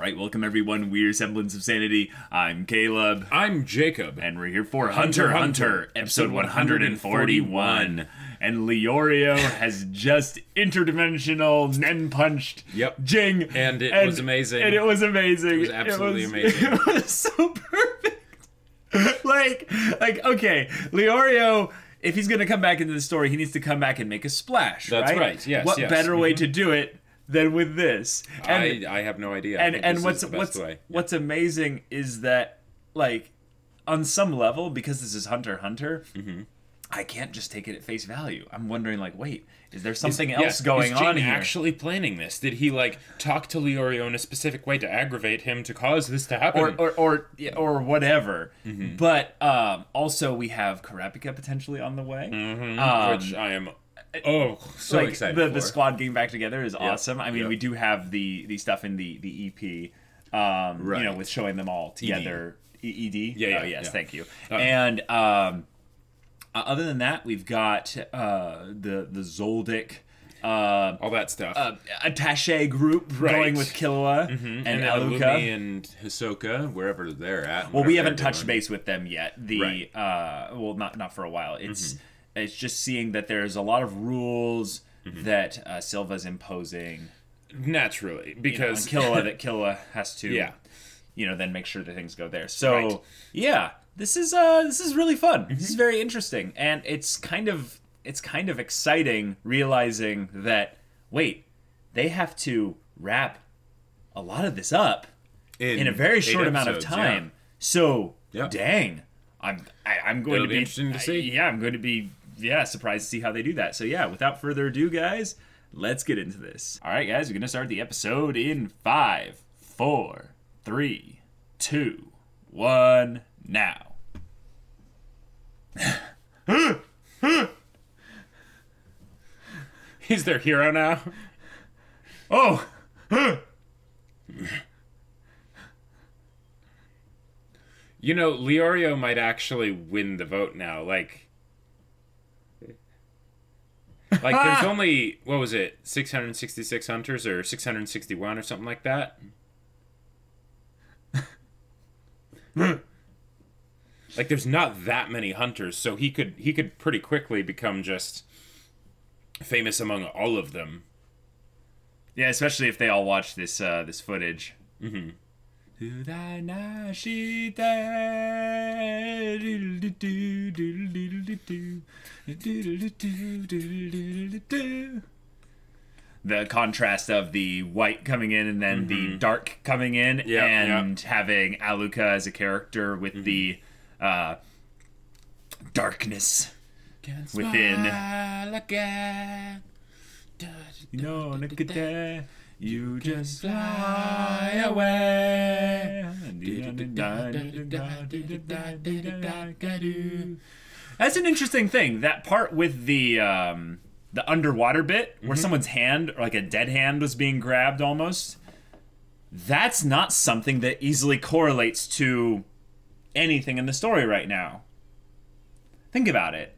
Alright, welcome everyone. We're Semblance of Sanity. I'm Caleb. I'm Jacob. And we're here for HunterxHunter, episode 141. And Leorio has just interdimensional Nen-punched Jing. And it was amazing. And it was amazing. It was absolutely amazing. It was so perfect. like, okay, Leorio, if he's going to come back into the story, he needs to come back and make a splash, That's right? right, yes, What yes. better way to do it than with this? And, I have no idea. And what's amazing is that, like, on some level, because this is HunterxHunter, I can't just take it at face value. I'm wondering, like, wait, is there something else going on here? Is Jing actually planning this? Did he, like, talk to Leorio in a specific way to aggravate him to cause this to happen? Or whatever. But also we have Kurapika potentially on the way. Which I am... so excited for. The squad getting back together is awesome. I mean, we do have the stuff in the EP, you know, with showing them all together. ED? Yes, thank you. And other than that, we've got the Zoldyck, all that stuff. attaché group going with Killua and Alluka. Illumi and Hisoka, wherever they're at. Well, we haven't touched base with them yet. Well, not for a while. It's just seeing that there's a lot of rules that Silva's imposing. Naturally, because that Killua has to, then make sure that things go there. So this is really fun. This is very interesting, and it's kind of exciting realizing that they have to wrap a lot of this up in a very short amount of time. So dang, I'm going to be interesting to see. I'm going to be surprised to see how they do that. So without further ado, guys, let's get into this. All right, guys, we're gonna start the episode in 5, 4, 3, 2, 1, now. He's their hero now. Oh. You know, Leorio might actually win the vote now. Like there's only, what was it, 666 hunters or 661 or something like that? Like, there's not that many hunters, so he could pretty quickly become just famous among all of them. Yeah, especially if they all watch this this footage. The contrast of the white coming in and then the dark coming in, and having Alluka as a character with the darkness within. No, look at that. You just fly away. That's an interesting thing. That part with the underwater bit where someone's hand, or like a dead hand, was being grabbed almost. That's not something that easily correlates to anything in the story right now. Think about it.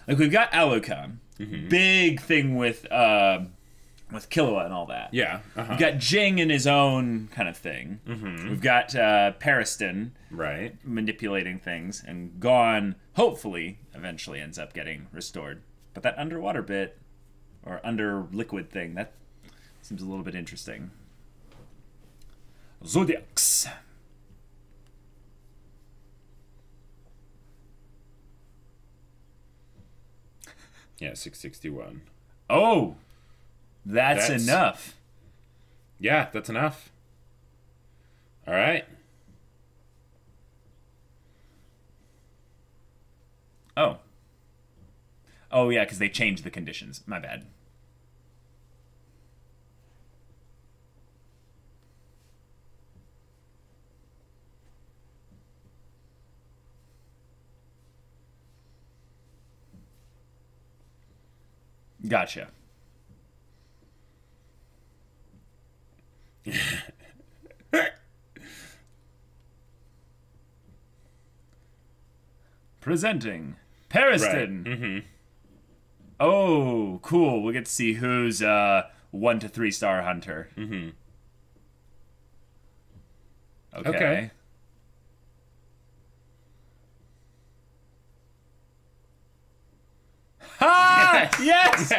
Like, we've got Alluka, big thing with Killua and all that. We've got Jing in his own kind of thing. We've got Pariston manipulating things, and Gon hopefully eventually ends up getting restored. But that underwater bit, or under liquid thing, that seems a little bit interesting. Zodiacs. Yeah, 661. Oh! That's enough. Yeah, that's enough. All right. Oh. Oh, yeah, because they changed the conditions. My bad. Gotcha. Presenting Pariston. Oh, cool. We'll get to see who's 1 to 3 star hunter. Okay. Ha! Yes!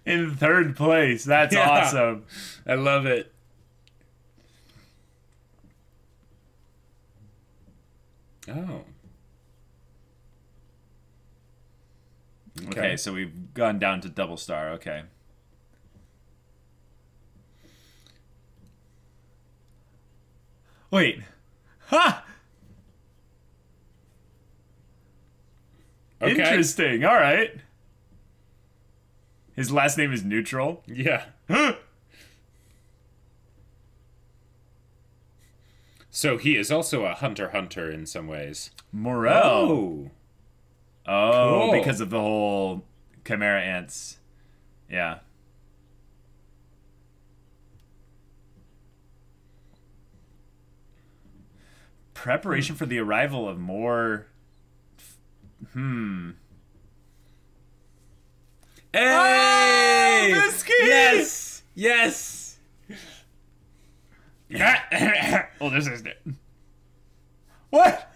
In third place. That's awesome. I love it. Oh. Okay, so we've gone down to double star. Okay. Wait. Ha! Okay. Interesting. All right. His last name is Neutral. Yeah. So he is also a hunter in some ways. Morel. Oh, Cool. because of the whole Chimera ants. Yeah. Preparation for the arrival of more... Hey! Whiskey! Yes! Yes! Well, this isn't it. What?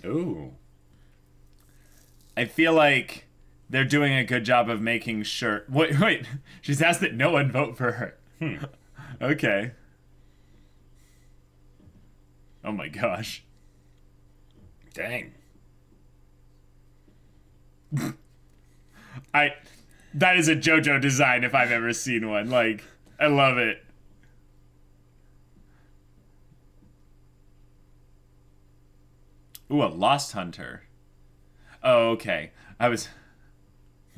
Ooh. I feel like they're doing a good job of making sure... Wait. She's asked that no one vote for her. Okay. Oh my gosh. Dang. That is a JoJo design if I've ever seen one. Like, I love it. Ooh, a Lost Hunter. Oh, okay. I was...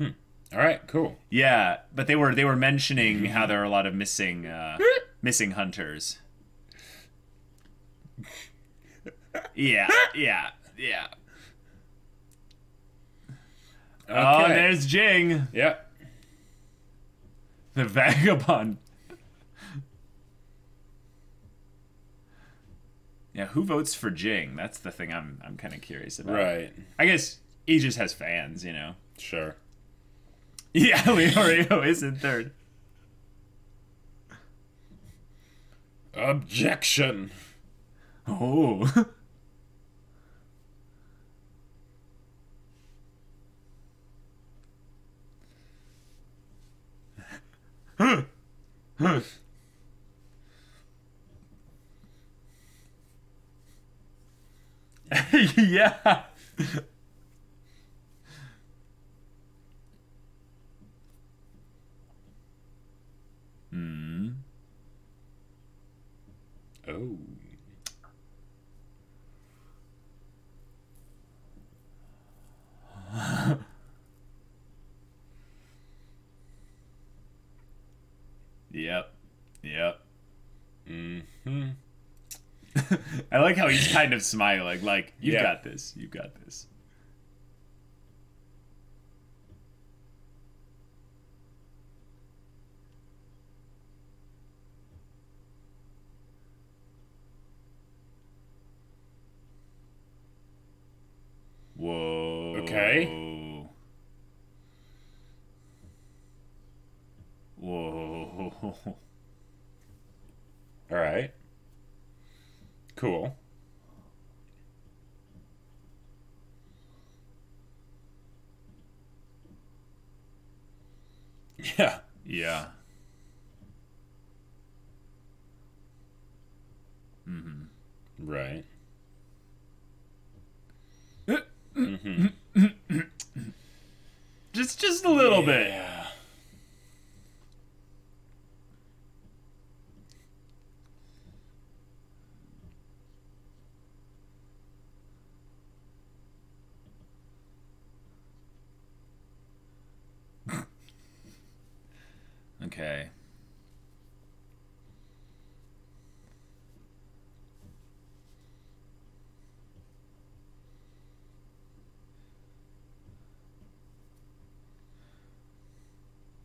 All right, cool. Yeah, but they were mentioning how there are a lot of missing hunters. Yeah. Okay. Oh, there's Jing, Yep. the vagabond. Yeah, who votes for Jing? That's the thing I'm kind of curious about. Right. I guess he just has fans, you know. Sure. Yeah, Leorio is in third. Objection. Oh. Yeah. Oh. Yep. Mm-hmm. I like how he's kind of smiling, like, you Yeah. got this, you got this. Whoa. Okay. Whoa. All right. Cool. Yeah. Yeah. Right. Just a little bit. Yeah. Okay.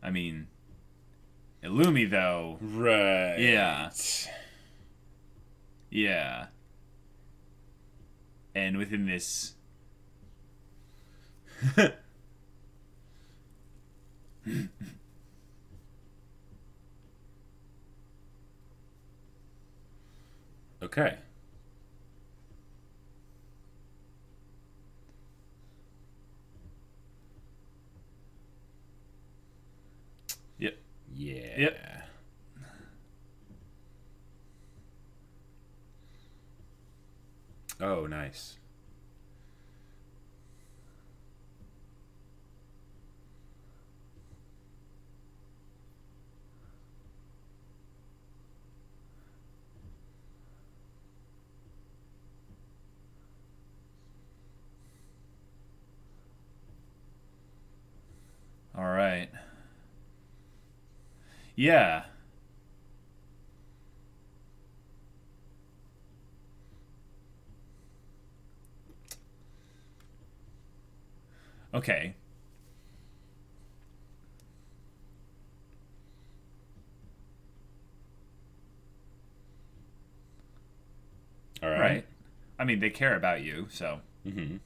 I mean, Illumi, though. Right. Yeah. Yeah. And within this... Okay. Yep. Yeah. Yep. Oh, nice. All right. Yeah. Okay. All right. Right. I mean, they care about you, so Mm-hmm.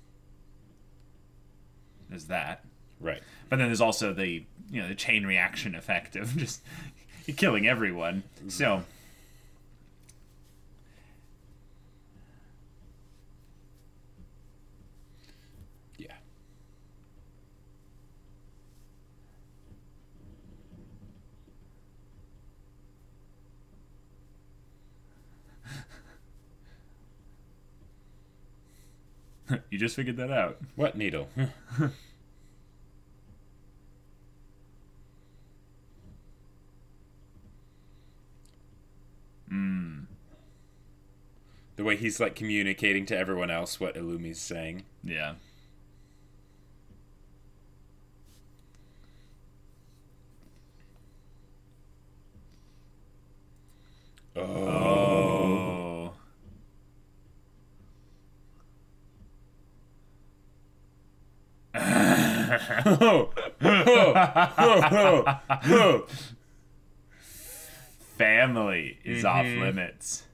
there's that. Right. But then there's also the the chain reaction effect of just killing everyone. So Yeah. you just figured that out. What needle? The way he's like communicating to everyone else what Illumi's saying. Yeah. Oh. Oh. Family is off limits.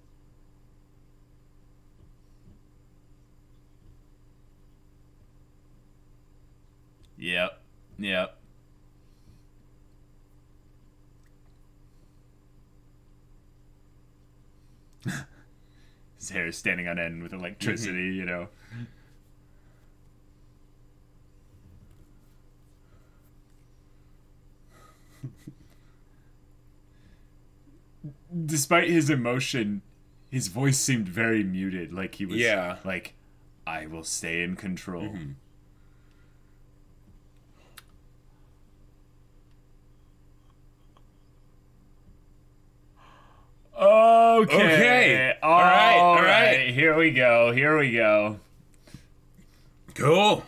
Yep. Yep. His hair is standing on end with electricity, Despite his emotion, his voice seemed very muted. Like he was like, I will stay in control. Okay. All right. Here we go. Here we go. Cool.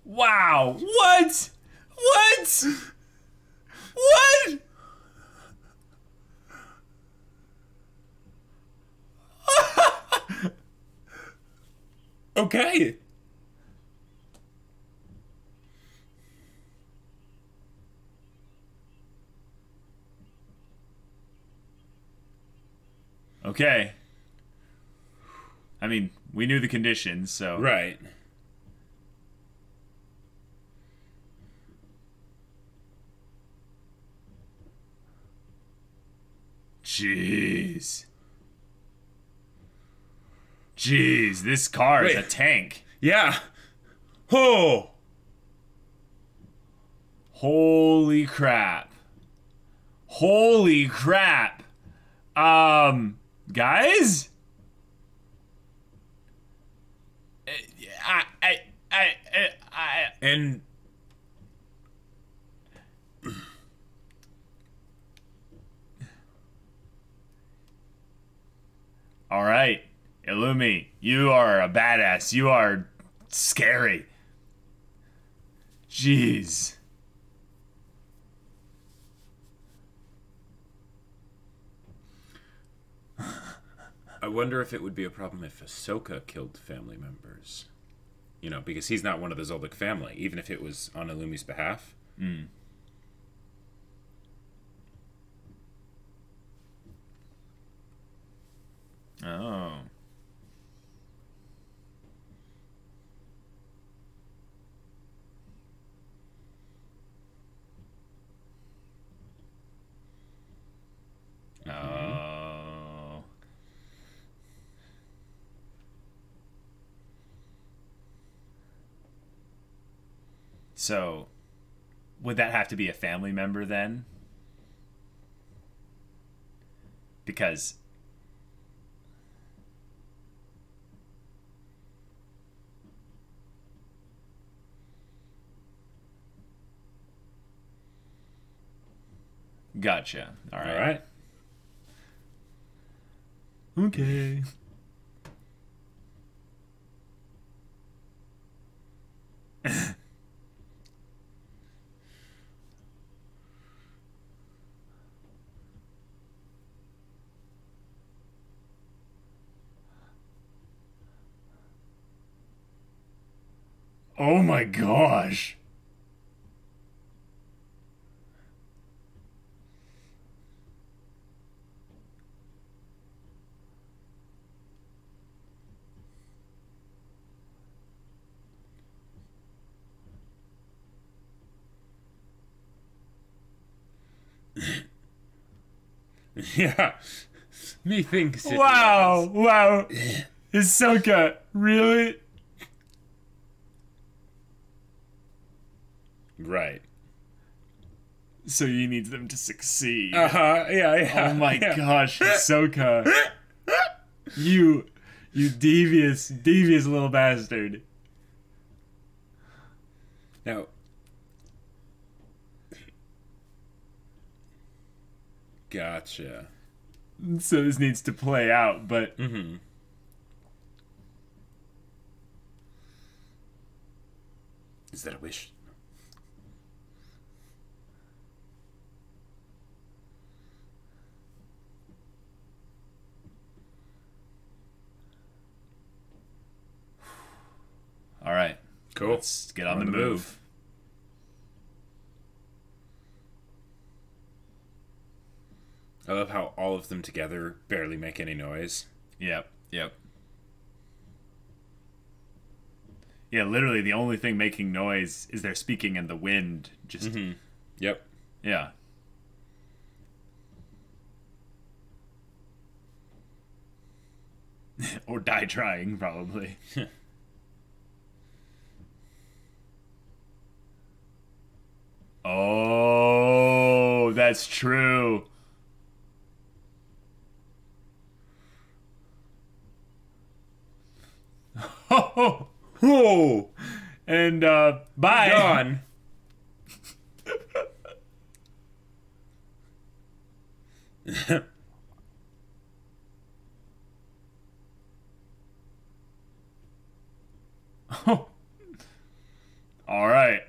Wow. What? What? What? Okay. Okay. I mean, we knew the conditions, so... Right. Jeez. Jeez, this car is a tank. Yeah. Oh. Holy crap. Holy crap. Guys? And all right, Illumi, you are a badass. You are scary. Jeez. I wonder if it would be a problem if Ahsoka killed family members. You know, because he's not one of the Zoldyck family, even if it was on Illumi's behalf. Oh. So, would that have to be a family member then? Because gotcha. All right. All right. Okay. Oh my gosh. Yeah. Methinks it Wow. was. Wow. Hisoka, really? Right. So you need them to succeed. Yeah, yeah. Oh my yeah. gosh, Hisoka. You devious little bastard. Now, gotcha. So this needs to play out, but Is that a wish? all right. Cool. Let's get on the move. I love how all of them together barely make any noise. Yep. Yeah, literally the only thing making noise is their speaking and the wind just Yep. yeah. Or die trying, probably. Oh, that's true. Whoa! And bye. Gone. All right.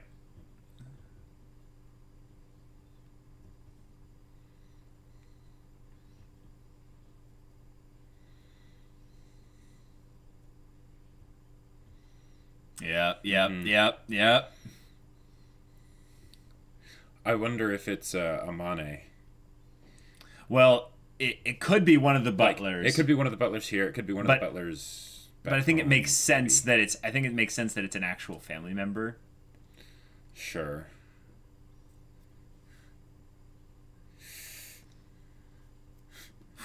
Yep. I wonder if it's Amane. Well, it could be one of the Like, butlers. it could be one of the butlers here. It could be one of the butlers. But I think it home, makes sense maybe. that it's. I think it makes sense that it's an actual family member. Sure.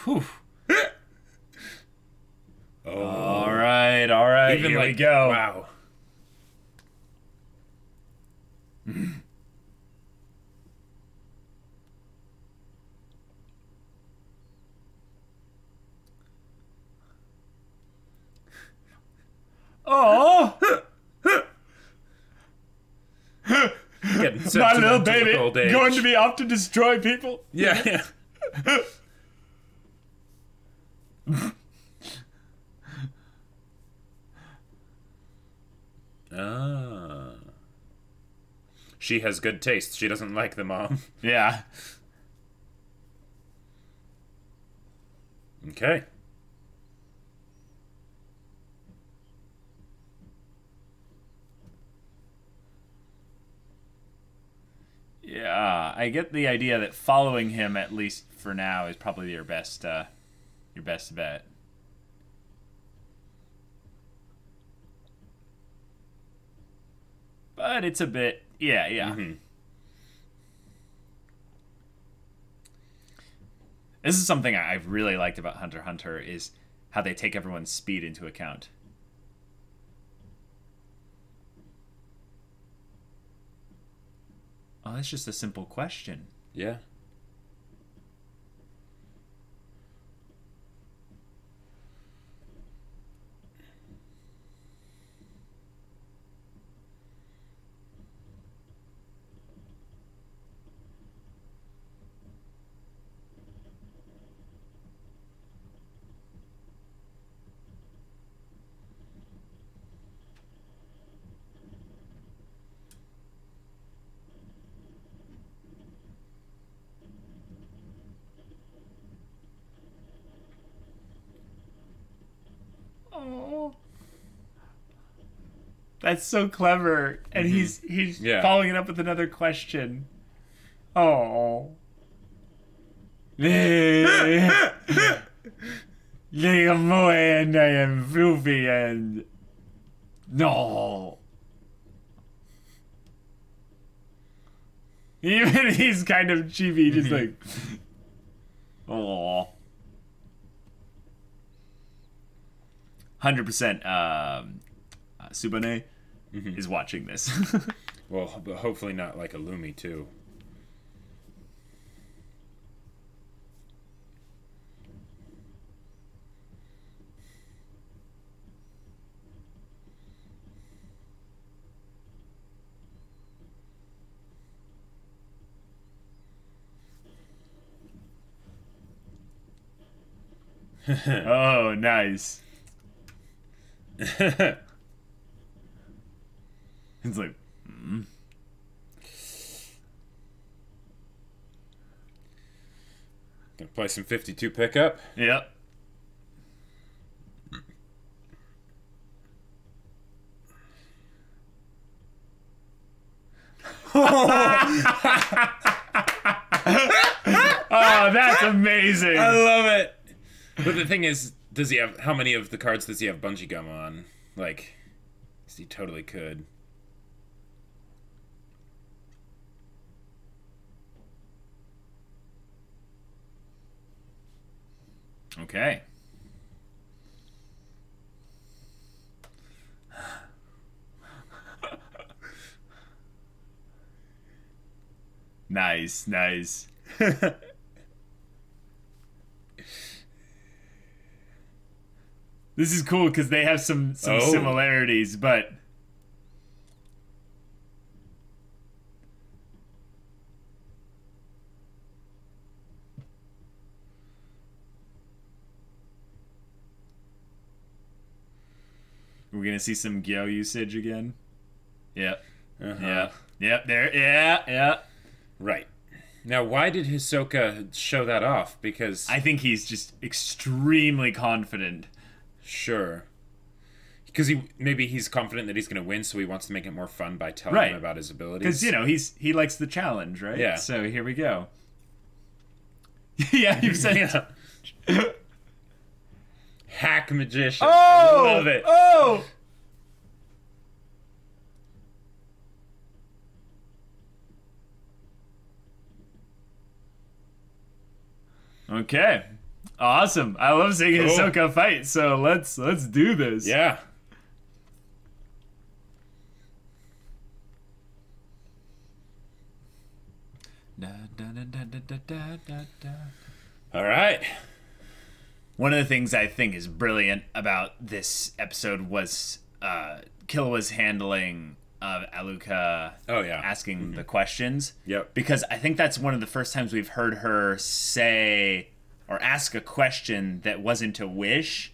Whew. Oh. All right. Even Here like we go. Wow. Oh, Getting my little sentimental baby with old age. going to be off to destroy people. Yeah. Ah. She has good taste. She doesn't like the mom. Yeah. Okay. Yeah, I get the idea that following him, at least for now, is probably your best bet. But it's a bit, yeah. Mm-hmm. This is something I've really liked about Hunter x Hunter is how they take everyone's speed into account. Oh, that's just a simple question. Yeah. Oh, that's so clever. And he's Yeah. following it up with another question. Oh. Moe and I am filthy and no. Even he's kind of chibi, just like, oh. 100% Subane is watching this. Well, but hopefully not like Illumi too. Oh, nice. It's like, Gonna play some 52 pickup. yep. Oh, that's amazing. I love it. But the thing is, does he have, how many of the cards does he have bungee gum on? Like, 'cause he totally could. Okay. Nice, nice. This is cool because they have some similarities, but we're gonna see some Gyo usage again. Yep. Yep. Yep. There. Yeah. Yeah. Right. Now, why did Hisoka show that off? Because I think he's just extremely confident. sure, because maybe he's confident that he's going to win, so he wants to make it more fun by telling Right. him about his abilities. Because, you know, he likes the challenge, right? Yeah. So here we go. Yeah, you've said Hack magician. Oh! I love it. Oh! Okay. Awesome. I love seeing Cool. Hisoka fight, so let's do this. Yeah. Da, da, da, da, da, da, da, da. All right. One of the things I think is brilliant about this episode was Killua's handling of Alluka Oh, yeah. asking the questions. Yep. Because I think that's one of the first times we've heard her say or ask a question that wasn't a wish.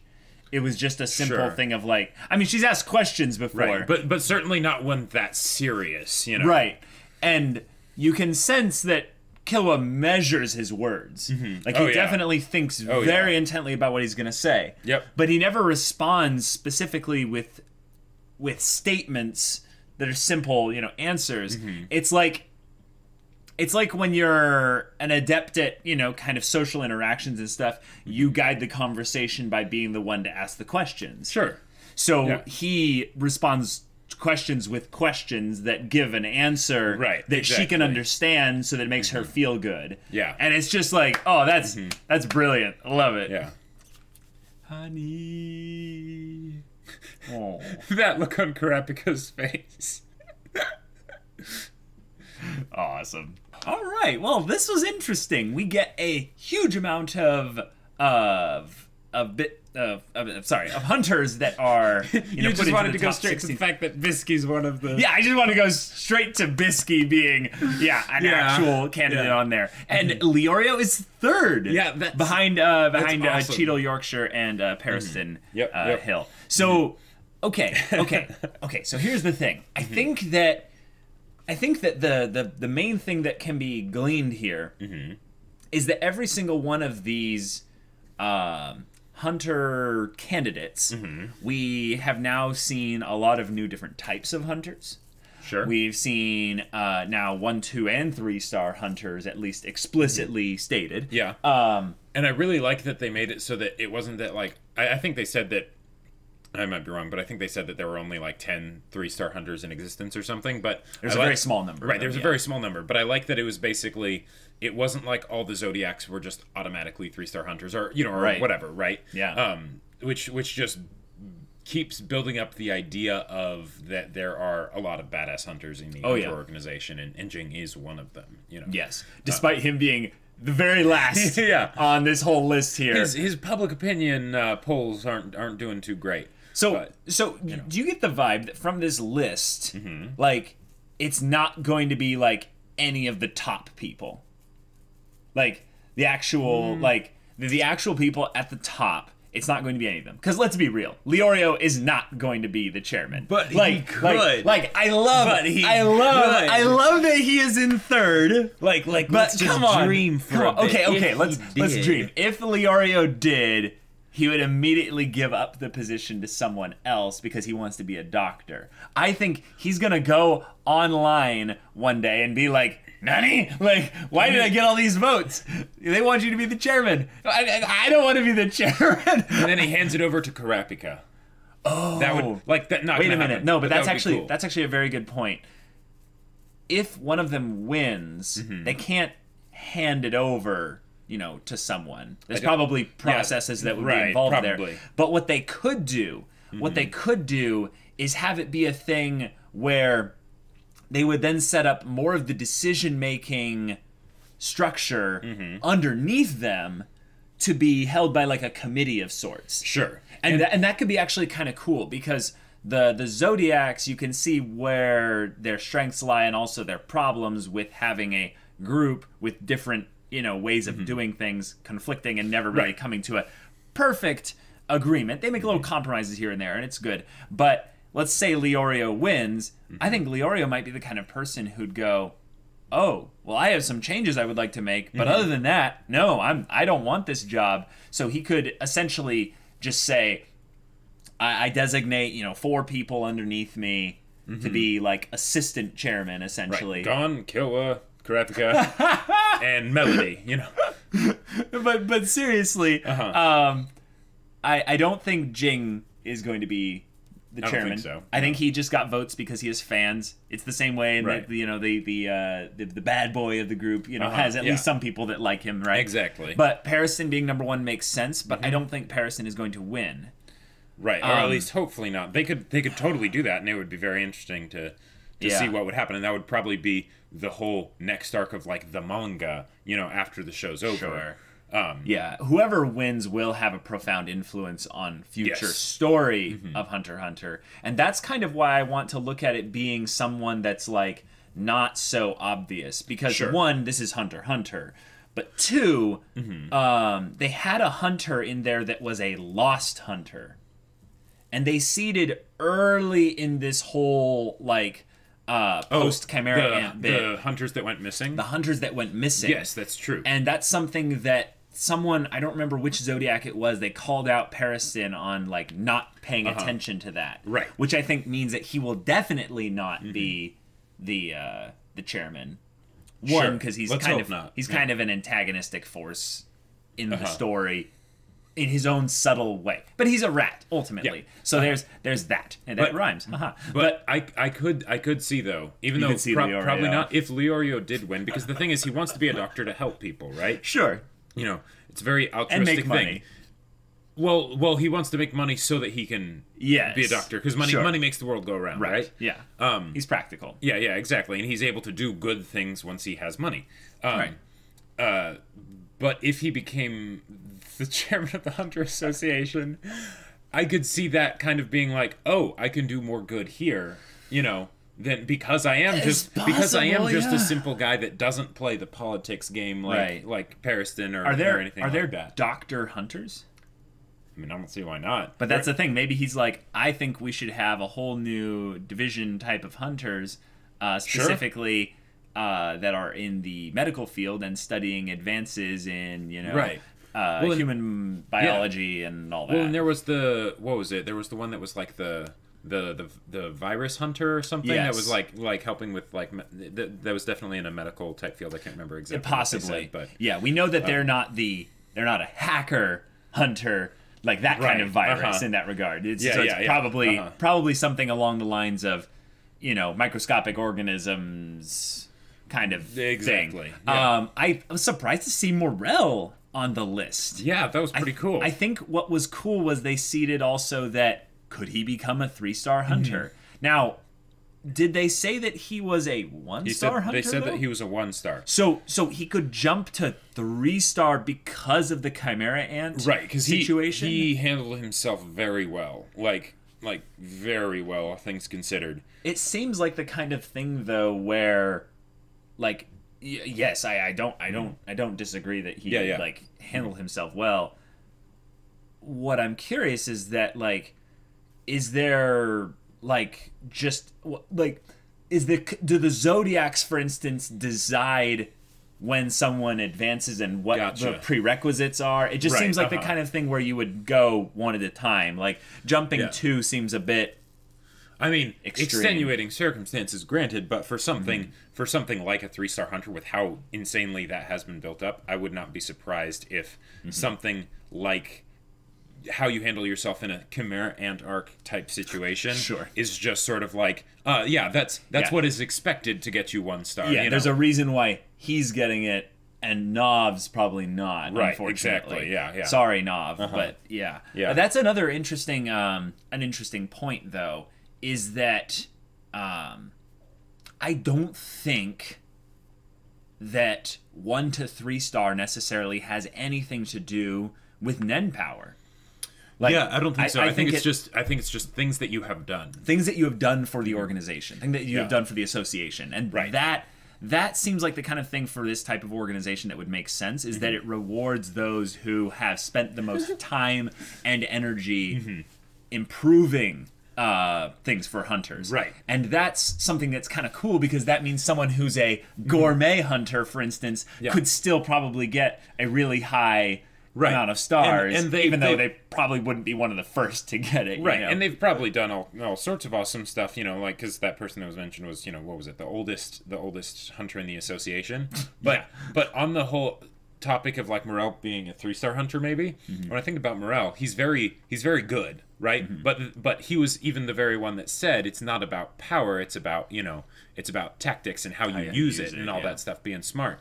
It was just a simple Sure. thing of like, I mean, she's asked questions before. Right. But certainly not one that serious, you know. Right. And you can sense that Killua measures his words. Like, Oh, he yeah. definitely thinks Oh, very yeah. intently about what he's going to say. Yep. But he never responds specifically with statements that are simple, you know, answers. It's like when you're an adept at, you know, kind of social interactions and stuff, you guide the conversation by being the one to ask the questions. Sure. So Yeah. he responds to questions with questions that give an answer Right, that she can exactly. understand, so that it makes her feel good. Yeah. And it's just like, oh, that's brilliant. I love it. Yeah. Honey. Oh. That look on Kurapika's face. Awesome. All right. Well, this was interesting. We get a huge amount of hunters that are you just wanted to go straight to the fact that Bisky's one of the... Yeah, I just want to go straight to Bisky being an actual candidate on there, and Leorio is third. Yeah, behind awesome. Cheadle Yorkshire and Pariston Hill. So okay. So here's the thing. I think that the main thing that can be gleaned here is that every single one of these hunter candidates, we have now seen a lot of new different types of hunters. Sure. We've seen now 1, 2, and 3-star hunters, at least explicitly stated. Yeah. And I really like that they made it so that it wasn't that, like, I think they said that, I might be wrong, but I think they said that there were only like 10 3-star hunters in existence or something. But there's a very small number. Right, there's a very small number. But I like that it was basically, it wasn't like all the Zodiacs were just automatically 3-star hunters, or or whatever, right? Yeah. Which just keeps building up the idea of that there are a lot of badass hunters in the hunter organization, and Jing is one of them. Yes, despite him being the very last on this whole list here. His public opinion polls aren't doing too great. So do you get the vibe that from this list, like, it's not going to be like any of the top people, like the actual the actual people at the top? It's not going to be any of them, because let's be real, Leorio is not going to be the chairman. But he could. I love that he is in third. But let's just dream for a bit. Okay, let's dream. If Leorio did, he would immediately give up the position to someone else because he wants to be a doctor. I think he's gonna go online one day and be like, Nani? Like, why did I get all these votes? They want you to be the chairman. I don't want to be the chairman. And then he hands it over to Karapika. Oh, that would Wait a minute. No, but that's cool. actually a very good point. If one of them wins, they can't hand it over, to someone. There's probably processes that would be involved there. But what they could do, is have it be a thing where they would then set up more of the decision-making structure underneath them to be held by like a committee of sorts. Sure. And that could be actually kind of cool, because the Zodiacs, you can see where their strengths lie and also their problems with having a group with different ways of doing things conflicting and never really coming to a perfect agreement. They make little compromises here and there, and it's good. But let's say Leorio wins. I think Leorio might be the kind of person who'd go, oh, well, I have some changes I would like to make, but other than that, no, I don't want this job. So he could essentially just say, I designate 4 people underneath me to be like assistant chairman, essentially. Right. Gon, Killua, Karapika, and Melody, But seriously, I don't think Jing is going to be the chairman. I don't think so. I think he just got votes because he has fans. It's the same way that the bad boy of the group has at least some people that like him, right? Exactly. But Pariston being number 1 makes sense, but I don't think Pariston is going to win. Right, or at least hopefully not. They could totally do that, and it would be very interesting to see what would happen, and that would probably be the whole next arc of like the manga, after the show's over. Sure. Whoever wins will have a profound influence on future story of Hunter x Hunter. And that's kind of why I want to look at it being someone that's like not so obvious. Because 1, this is Hunter x Hunter. But 2, they had a hunter in there that was a lost hunter. And they seeded early in this whole like post Chimera Ant bit. The hunters that went missing? The hunters that went missing. Yes, that's true. And that's something that someone, I don't remember which Zodiac it was, they called out Pariston on like not paying attention to that. Right. Which I think means that he will definitely not be the chairman. One, because he's kind of an antagonistic force in the story in his own subtle way. But he's a rat, ultimately. Yeah. So there's that. And that rhymes. But I could see, though, even though probably not, if Leorio did win, because the thing is, he wants to be a doctor to help people, right? Sure. It's a very altruistic thing. Well, he wants to make money so that he can be a doctor, because money makes the world go around, right? Yeah. He's practical. Yeah, exactly, and he's able to do good things once he has money. Right. But if he became the chairman of the Hunter Association, I could see that kind of being like, oh, I can do more good here, than because I am just a simple guy that doesn't play the politics game like Pariston or anything like that. Are there Dr. Hunters? I mean, I don't see why not. But that's the thing. Maybe he's like, I think we should have a whole new division type of hunters, specifically that are in the medical field and studying advances in, human biology and all that. Well, and there was what was it? There was the one that was like the virus hunter or something that was like helping with that was definitely in a medical type field. I can't remember exactly. Possibly, what they said, but yeah, we know that they're not a hacker hunter. Like that kind of virus in that regard. It's probably something along the lines of, microscopic organisms kind of thing. Yeah. I was surprised to see Morel on the list. Yeah, that was pretty cool. I think what was cool was they seeded also that could he become a 3-star hunter? Now, did they say that he was a 1-star hunter? They said that he was a 1-star. So he could jump to 3-star because of the Chimera Ant situation? He handled himself very well. Like very well, all things considered. It seems like the kind of thing though where yes, I don't disagree that he handled himself well. What I'm curious is that is there do the Zodiacs, for instance, decide when someone advances and what the prerequisites are? It just seems like the kind of thing where you would go one at a time. Like jumping 2 seems a bit extreme. Extenuating circumstances granted, but for something like a 3-star hunter with how insanely that has been built up, I would not be surprised if something like how you handle yourself in a Chimera Ant arc type situation is just sort of that's what is expected to get you 1-star. Yeah, there's a reason why he's getting it and Nov's probably not, unfortunately. Exactly. Yeah. Sorry, Nov, but yeah. That's another interesting point though, is that I don't think that 1 to 3-star necessarily has anything to do with Nen power. I don't think so. I think it's just things that you have done. Things that you have done for the organization. Things that you have done for the association. And that seems like the kind of thing for this type of organization that would make sense, is that it rewards those who have spent the most time and energy improving things for hunters. Right. And that's something that's kind of cool, because that means someone who's a gourmet hunter, for instance, could still probably get a really high amount of stars, even though they probably wouldn't be one of the first to get it. Right, and they've probably done all sorts of awesome stuff, because that person that was mentioned was, what was it, the oldest hunter in the association. But on the whole topic of Morel being a 3-star hunter, maybe, when I think about Morel, he's very good, right? But he was even the very one that said it's not about power, it's about it's about tactics and how you use it and all that stuff, being smart.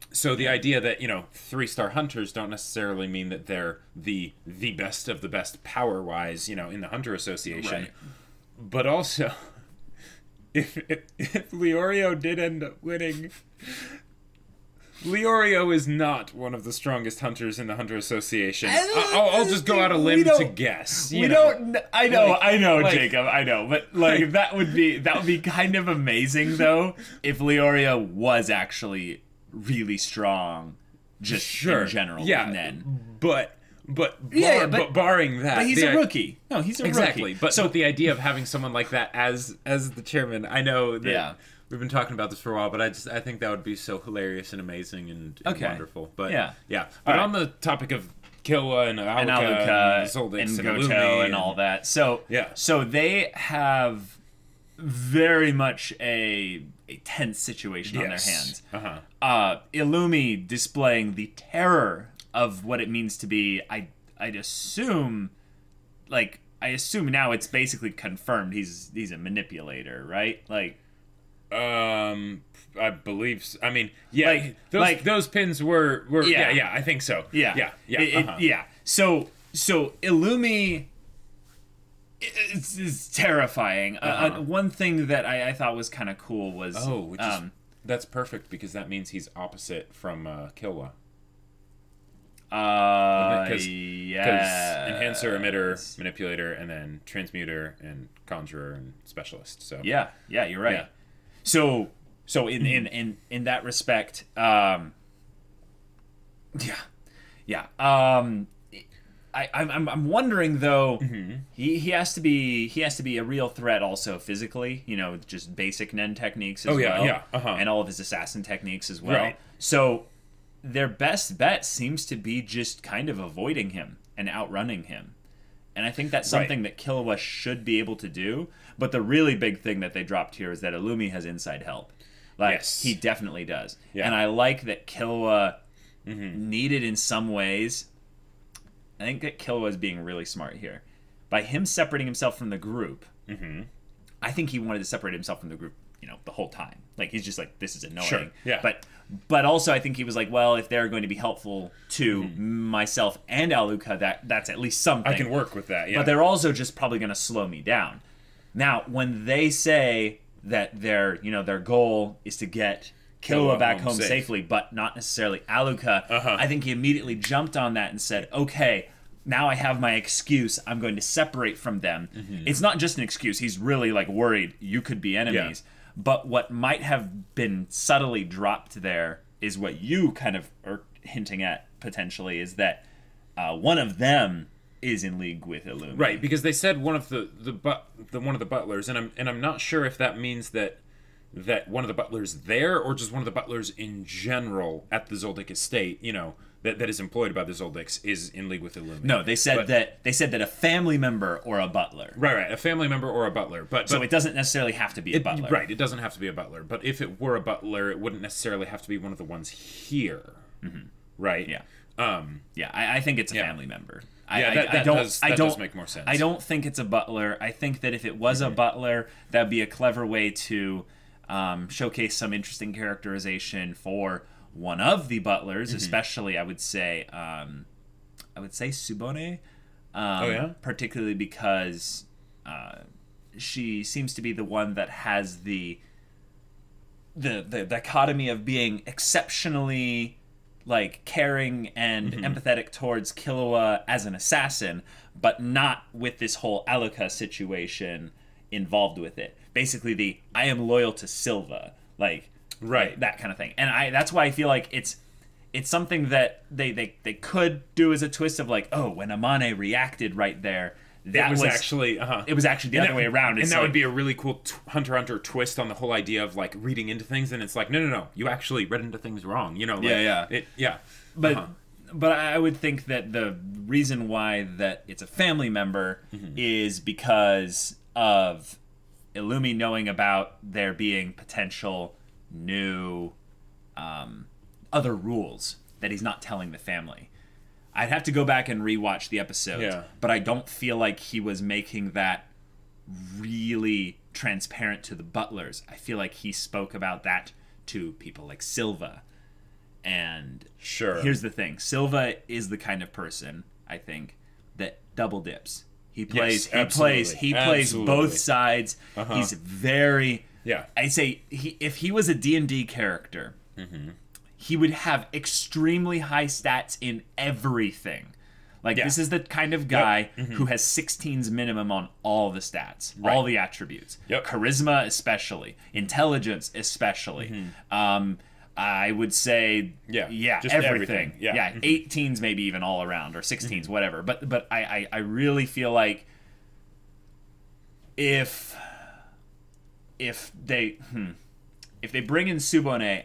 So the idea that 3-star hunters don't necessarily mean that they're the best of the best power wise, in the Hunter Association, but also if Leorio did end up winning, Leorio is not one of the strongest hunters in the Hunter Association. I'll just go out a limb to guess. I know, Jacob, I know, but that would be kind of amazing though if Leorio was actually really strong, just in general. Yeah, then. But barring that, but he's a rookie. No, he's a rookie. But the idea of having someone like that as the chairman, I know that we've been talking about this for a while, but I think that would be so hilarious and amazing and wonderful. But But on the topic of Killua and Alluka and Zoldyck and Goto and all that, so they have very much a tense situation on their hands. Illumi displaying the terror of what it means to be. I'd assume, I assume now it's basically confirmed he's a manipulator, right? I believe so. I mean, those pins were I think so. Yeah. So So Illumi is terrifying. One thing that I thought was kind of cool was that's perfect because that means he's opposite from Killua. Because enhancer, emitter, manipulator, and then transmuter and conjurer and specialist. So yeah, you're right. Yeah. So in that respect, I'm wondering though. He has to be a real threat also physically. You know, just basic Nen techniques as well. And all of his assassin techniques as well. Right. So their best bet seems to be just kind of avoiding him and outrunning him. And I think that's something that Killua should be able to do. But the really big thing that they dropped here is that Illumi has inside help. Like, he definitely does. Yeah. And I like that Killua needed in some ways. I think that Killua is being really smart here. By him separating himself from the group, I think he wanted to separate himself from the group, you know, the whole time. Like, he's just like, this is annoying. Sure. Yeah. But also I think he was like, well, if they're going to be helpful to myself and Alluka, that's at least something. I can work with that, yeah. But they're also just probably going to slow me down. Now, when they say that their goal is to get Killua back home safely, but not necessarily Alluka, I think he immediately jumped on that and said, okay, now I have my excuse. I'm going to separate from them. It's not just an excuse. He's really like worried you could be enemies. Yeah. But what might have been subtly dropped there is what you kind of are hinting at potentially, is that one of them is in league with Illumi. Right, because they said one of the one of the butlers, and I'm not sure if that means that one of the butlers there or just one of the butlers in general at the Zoldyck estate, you know, that is employed by the Zoldicks is in league with Illumi. No, they said that a family member or a butler. Right, a family member or a butler. But so it doesn't necessarily have to be a butler. Right, it doesn't have to be a butler. But if it were a butler, it wouldn't necessarily have to be one of the ones here. Right? Yeah. I think it's a family member. That does make more sense. I don't think it's a butler. I think that if it was a butler, that'd be a clever way to showcase some interesting characterization for one of the butlers, especially I would say Subone, particularly because she seems to be the one that has the dichotomy of being exceptionally like caring and empathetic towards Killua as an assassin, but not with this whole Alluka situation involved with it. Basically, I am loyal to Silva, like that kind of thing. And that's why I feel like it's something that they could do as a twist of like, oh, when Amane reacted right there, it was actually the other way around. And that would be a really cool Hunter x Hunter twist on the whole idea of like reading into things, and it's like, no, you actually read into things wrong, you know? Like, But I would think that the reason why that it's a family member is because of Illumi knowing about there being potential new other rules that he's not telling the family. I'd have to go back and rewatch the episode, but I don't feel like he was making that really transparent to the butlers. I feel like he spoke about that to people like Silva. And here's the thing. Silva is the kind of person, I think, that double dips. He plays both sides. He's very I'd say if he was a D&D character, he would have extremely high stats in everything. Like, this is the kind of guy who has 16s minimum on all the stats, all the attributes. Charisma especially, intelligence especially. I would say, just everything. 18s maybe even all around, or 16s, whatever. But I really feel like if they bring in Subone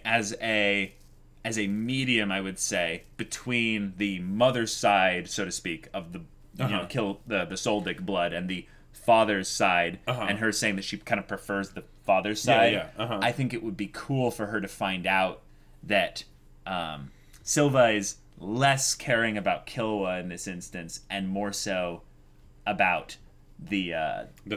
as a medium, I would say, between the mother's side, so to speak, of the the Zoldyck blood and the father's side, and her saying that she kind of prefers the father's side, I think it would be cool for her to find out that Silva is less caring about Killua in this instance and more so about the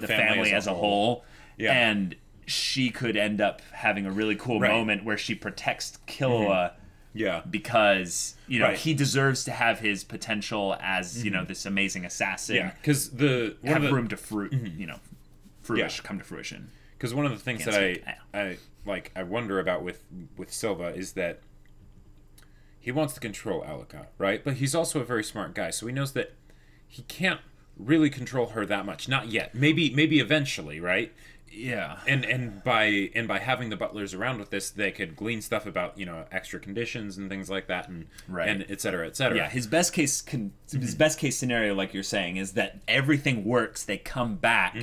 family as a whole. And she could end up having a really cool moment where she protects Killua Yeah. Because, you know, Right. he deserves to have his potential as, you know, this amazing assassin. Yeah, because have room to you know, come to fruition. Because one of the things that I wonder about with Silva is that he wants to control Alluka, right? But he's also a very smart guy, so he knows that he can't really control her that much. Not yet. Maybe eventually, right? Yeah. And by having the butlers around with this, they could glean stuff about, you know, extra conditions and things like that, and and et cetera, et cetera. Yeah, his best case scenario, like you're saying, is that everything works. They come back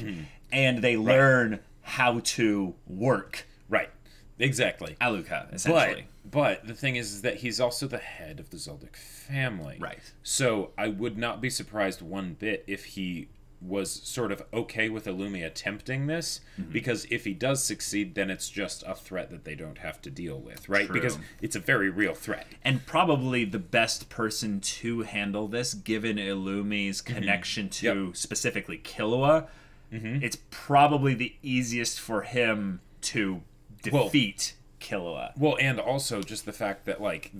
and they learn how to work. Right. Exactly. Alluka, essentially. But the thing is that he's also the head of the Zoldyck family. Right. So I would not be surprised one bit if he was sort of okay with Illumi attempting this, because if he does succeed, then it's just a threat that they don't have to deal with, right? True. Because it's a very real threat. And probably the best person to handle this, given Illumi's connection to specifically Killua, it's probably the easiest for him to defeat Killua. Well, and also just the fact that, like,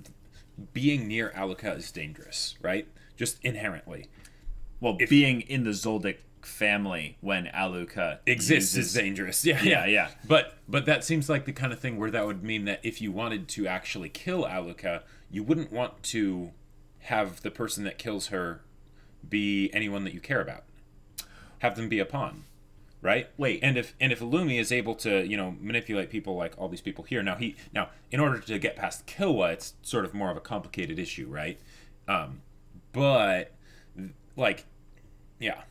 being near Alluka is dangerous, right? Just inherently. Well, being in the Zoldyck family when Alluka exists is dangerous. Yeah. But that seems like the kind of thing where that would mean that if you wanted to actually kill Alluka, you wouldn't want to have the person that kills her be anyone that you care about. Have them be a pawn, right? Wait. And if Illumi is able to, you know, manipulate people like all these people here, now in order to get past Killua, it's sort of more of a complicated issue, right? But like, yeah,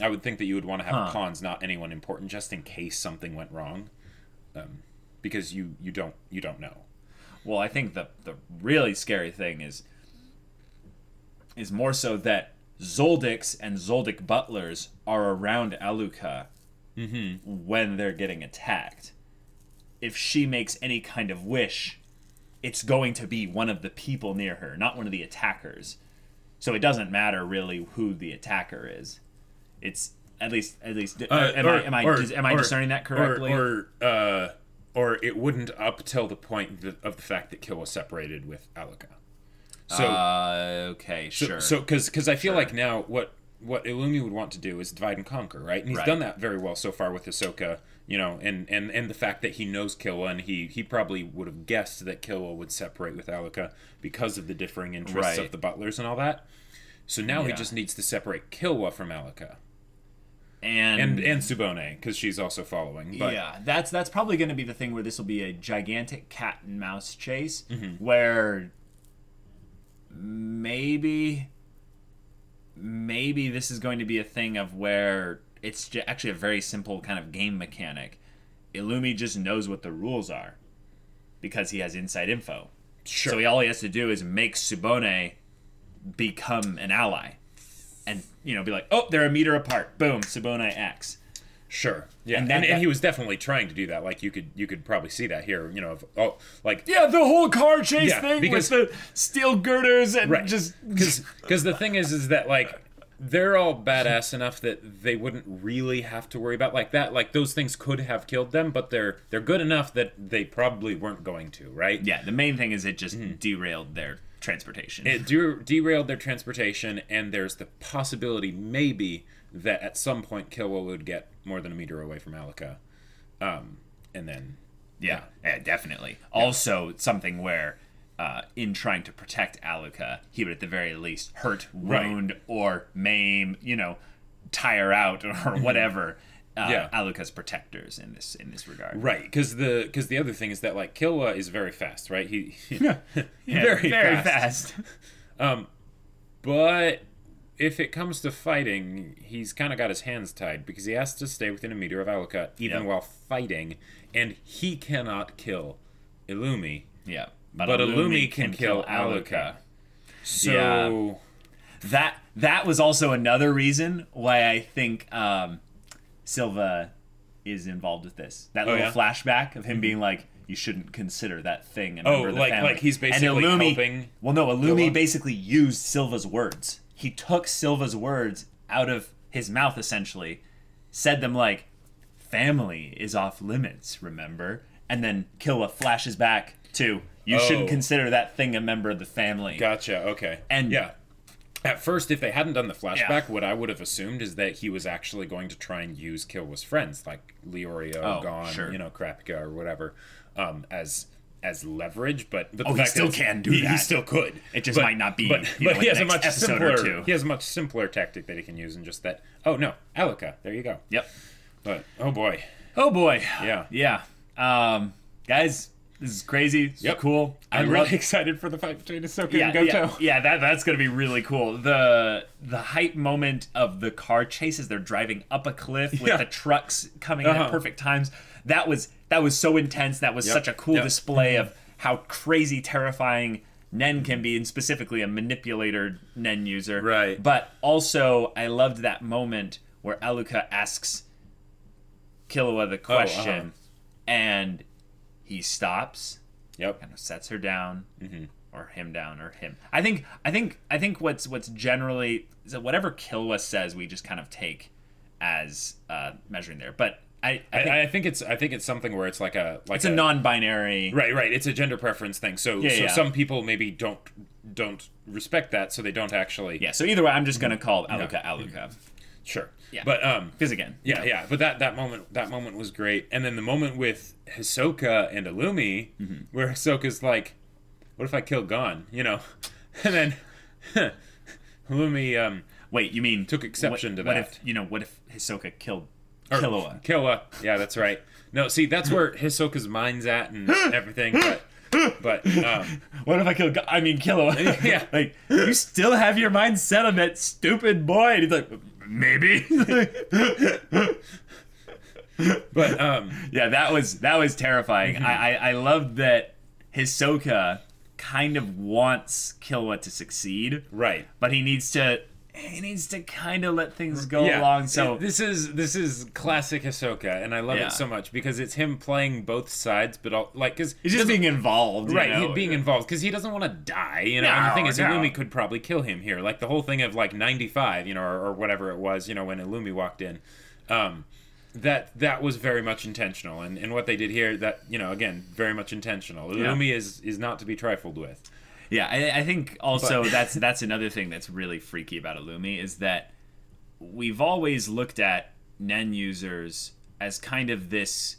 I would think that you would want to have pawns, not anyone important, just in case something went wrong, because you don't know. Well, I think the really scary thing is more so that Zoldicks and Zoldyck butlers are around Alluka when they're getting attacked. If she makes any kind of wish, it's going to be one of the people near her, not one of the attackers. So it doesn't matter really who the attacker is. It's at least. Am I discerning that correctly? Or it wouldn't up till the point of the fact that Killua separated with Alluka. So okay, sure. So because I feel like now what Illumi would want to do is divide and conquer, right? And he's done that very well so far with Ahsoka, you know, and the fact that he knows Killua, and he probably would have guessed that Killua would separate with Alluka because of the differing interests of the butlers and all that. So now he just needs to separate Killua from Alluka. And Tsubone, because she's also following. But yeah, that's probably going to be the thing where this will be a gigantic cat and mouse chase, where maybe this is going to be a thing of where it's actually a very simple kind of game mechanic. Illumi just knows what the rules are because he has inside info. Sure. So all he has to do is make Tsubone become an ally. And, you know, be like, oh, they're a meter apart. Boom, Tsubone X. Sure. Yeah, and he was definitely trying to do that. Like, you could probably see that here, you know, the whole car chase thing because, with the steel girders and just... Because the thing is that, like, they're all badass enough that they wouldn't really have to worry about like that. Like, those things could have killed them, but they're good enough that they probably weren't going to, right? Yeah, the main thing is it just derailed their transportation. It derailed their transportation, and there's the possibility, maybe, that at some point Killua would get more than a meter away from Alluka. And then... Yeah, definitely. Yeah. Also, something where, in trying to protect Alluka, he would at the very least hurt, wound, or maim, you know, tire out, or whatever. Alluka's protectors in this regard, right? Because the other thing is that, like, Killua is very fast, right? He very fast. But if it comes to fighting, he's kind of got his hands tied because he has to stay within a meter of Alluka even while fighting, and he cannot kill Illumi. Yeah, but Illumi can kill Alluka. So that was also another reason why I think. Silva is involved with this. That little flashback of him being like, you shouldn't consider that thing a member of the family. Like he's basically helping. Well, no, Illumi basically used Silva's words. He took Silva's words out of his mouth, essentially, said them like, family is off limits, remember? And then Killua flashes back 2. You shouldn't consider that thing a member of the family. Gotcha. Okay. And yeah. At first, if they hadn't done the flashback, what I would have assumed is that he was actually going to try and use Killua's friends, like Leorio, Gon, Krapika, or whatever, as leverage. But the fact he still can do that. He still could. It just might not be. But you know, he has a much simpler. He has a much simpler tactic that he can use, and just that. Oh no, Alluka. There you go. Yep. But oh boy. Oh boy. Yeah. Yeah. Guys. This is crazy. It's cool. I'm really excited for the fight between Ahsoka and Goto. Yeah, that's gonna be really cool. The hype moment of the car chase as they're driving up a cliff with the trucks coming at perfect times. That was so intense. That was such a cool display of how crazy terrifying Nen can be, and specifically a manipulator Nen user. Right. But also, I loved that moment where Alluka asks Killua the question, and he stops. Yep. Kind of sets her down, or him down, or him. I think what's generally is that whatever Killua says, we just kind of take as measuring there. But I think it's something where it's like it's a non-binary. Right. It's a gender preference thing. So some people maybe don't respect that, so they don't actually. Yeah. So either way, I'm just gonna call Alluka Alluka. Sure. Yeah. But because again. Yeah. But that moment was great, and then the moment with Hisoka and Illumi, where Hisoka's like, "What if I kill Gon?" You know, and then Illumi. Wait, you mean took exception to that? What if Hisoka killed Killua? Killua. Yeah, that's right. No, see, that's where Hisoka's mind's at and everything. But what if I kill? I mean, Killua. Yeah, like you still have your mind set on that stupid boy. And he's like, maybe. But yeah, that was terrifying. I loved that Hisoka kind of wants Killua to succeed, right? But he needs to kind of let things go along. So this is classic Hisoka, and I love it so much because it's him playing both sides, but because he's just being involved, right? Being involved because he doesn't want to die, you know. And the thing is, Illumi could probably kill him here, like the whole thing of like 95, you know, or whatever it was, you know, when Illumi walked in. That was very much intentional, and what they did here, that, you know, again, very much intentional. Illumi is not to be trifled with. Yeah, I think also that's another thing that's really freaky about Illumi is that we've always looked at Nen users as kind of these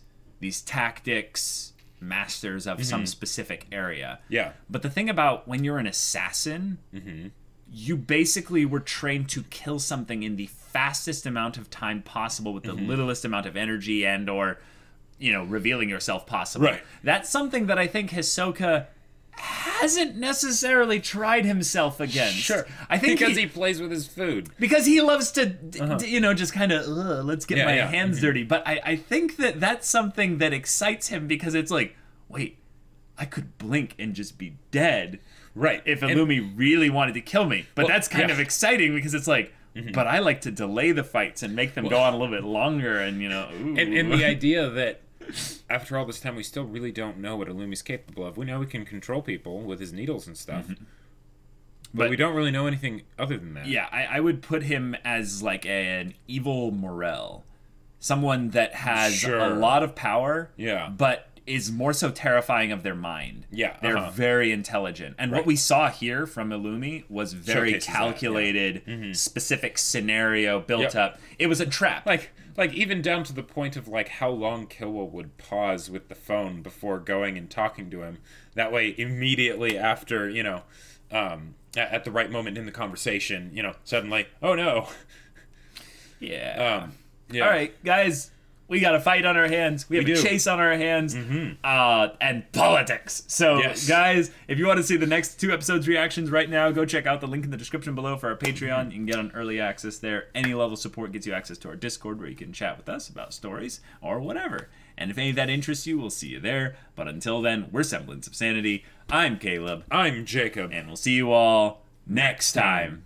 tactics masters of some specific area. Yeah. But the thing about when you're an assassin, you basically were trained to kill something in the fastest amount of time possible with the littlest amount of energy and or, you know, revealing yourself possible. Right. That's something that I think Hisoka hasn't necessarily tried himself against. Sure. I think because he plays with his food. Because he loves to, you know, just kind of, let's get my hands dirty. But I think that's something that excites him because it's like, wait, I could blink and just be dead. Right. If Illumi really wanted to kill me. But that's kind of exciting because it's like, but I like to delay the fights and make them go on a little bit longer and, you know. Ooh. And the idea that after all this time, we still really don't know what Illumi's capable of. We know he can control people with his needles and stuff. But we don't really know anything other than that. Yeah, I would put him as like an evil Morel. Someone that has a lot of power, but is more so terrifying of their mind. Yeah. They're very intelligent. And what we saw here from Illumi was very calculated, specific scenario built up. It was a trap. Like even down to the point of like how long Killua would pause with the phone before going and talking to him. That way, immediately after, you know, at the right moment in the conversation, you know, suddenly, oh no. Yeah. All right, guys, we got a fight on our hands. We have a chase on our hands, and politics. So, guys, if you want to see the next 2 episodes reactions right now, go check out the link in the description below for our Patreon. You can get on early access there. Any level of support gets you access to our Discord where you can chat with us about stories or whatever. And if any of that interests you, we'll see you there. But until then, we're Semblance of Sanity. I'm Caleb. I'm Jacob. And we'll see you all next time.